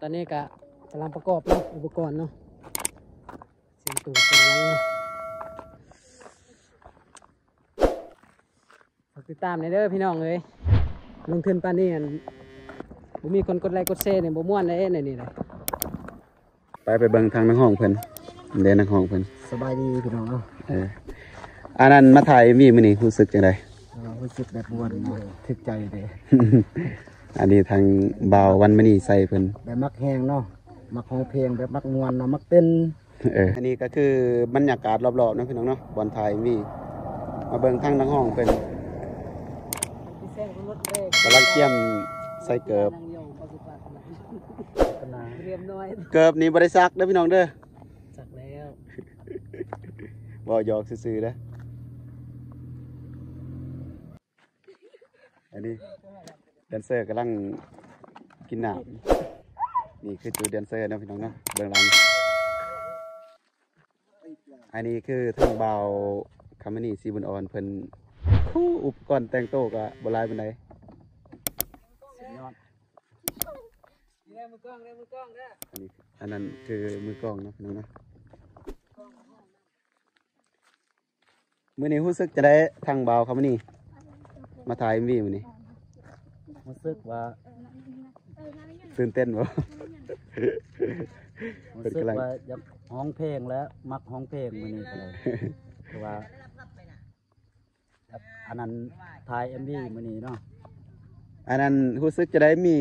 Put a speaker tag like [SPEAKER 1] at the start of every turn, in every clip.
[SPEAKER 1] ตอนนี้ก็กำลังประกอบเนาะอุปกรณ์เนาะเสียงตัวเป็นยังเนาะฝากติดตามในเด้อพี่น้องเลยลงทุนปานนี้บ่มีคนกดไลค์กดแชร์เนี่ยบ่ม่วนเลยในนี่เลย
[SPEAKER 2] ไปเบิ่งทางนักห้องเพิ่นเด่นนักห้องเพิ่น
[SPEAKER 1] สบายดีพี่น้องเนาะ
[SPEAKER 2] อันนั้นมาถ่ายมีมื้อนี้รู้สึกจังได๋
[SPEAKER 1] รู้สึกแบบม่วนถึกใจเด้
[SPEAKER 2] อันนี้ทางบ่าววันมณีใส่เพิ่น
[SPEAKER 1] แบบมักแฮงเนาะมักห้องเพลงแบบมักม่วนเนาะมักเต้น
[SPEAKER 2] อันนี้ก็คือบรรยากาศรอบๆนะพี่น้องเนาะบอนถ่ายมีมาเบิ่งทางนักห้องเพิ่นกำลังเกี่ยมใส่เกิบเกิบนี่บริษักเด้อพี่น้องเด้อ
[SPEAKER 1] สักแล้ว
[SPEAKER 2] บ่หยอกซื่อๆเด้ออันนี้แดนเซอร์กำลังกินน้ำนี่คือจูแดนเซอร์นะพี่น้องเนาะเบื้องหลังอันนี้คือทางเบาคำนี้ซีบุญอ่อนเพิ่นคู่อุปกรณ์แต่งโต๊ะกับบหลายปานใดอันนั้นคือมือกล้องนะพี่น้องนะมื้อนี้รู้สึกจะได้ทางเบาคำนี้มาถ่าย MV มื้อนี้
[SPEAKER 1] รู้สึกว่า
[SPEAKER 2] ตื่นเต้นบ่
[SPEAKER 1] รู้สึกว่าอยากห้องเพลงแล้วมักห้องเพลงมื้อนี้ก็เลยเพราะว่าอันนั้นถ่าย MV มื้อนี้เนาะ
[SPEAKER 2] อันนั้นรู้สึกจะได้มี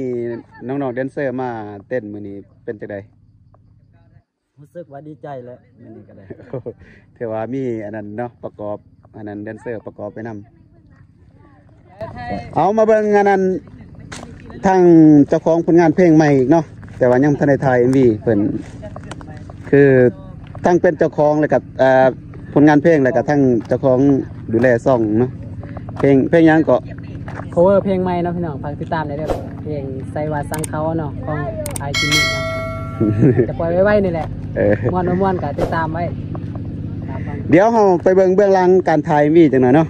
[SPEAKER 2] น้องๆแดนเซอร์มาเต้นมื้อนี้เป็นจังได๋
[SPEAKER 1] รู้สึกว่าดีใจแล้วมื้อนี้ก็ได้
[SPEAKER 2] ถือว่ามีอันนั้นเนาะประกอบอันนั้นแดนเซอร์ประกอบไปนำเอามาเบิ่งอันนั้นทางเจ้าของผลงานเพลงใหม่อีกเนาะแต่ว่ายังทันได้ถ่าย MV เพิ่นคือทั้งเป็นเจ้าของแล้วกับผลงานเพลงแล้วก็ทั้งเจ้าของดูแลซ่องเนาะเพลงยังก็
[SPEAKER 1] cover เพลงใหม่เนาะพี่น้องฝากติดตามได้เด้อเพลงไซวาสังเขาเนาะของไอจิมิเนาะจะปล่อยไว้นี่แหละม่วนๆก็ติดตามไว้
[SPEAKER 2] เดี๋ยวเราไปเบิ่งเบื้องหลังการถ่าย MV จังหน่อยเนาะ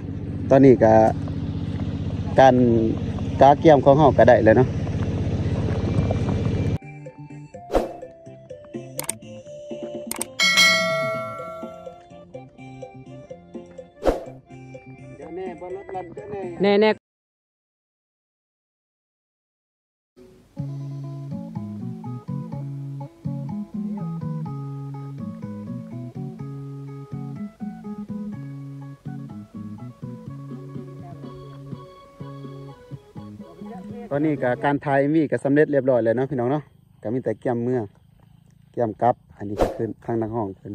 [SPEAKER 2] ตอนนี้ก็การกาเกี่ยมของเฮาก็ได้แล้วเนาะ
[SPEAKER 1] แน่
[SPEAKER 2] ตอนนี้ก็การถ่าย MV ก็สำเร็จเรียบร้อยแล้วเนาะพี่น้องเนาะก็มีแต่เกี่ยมมือเกี่ยมกับอันนี้ก็คือทางนักห้องเพิ่น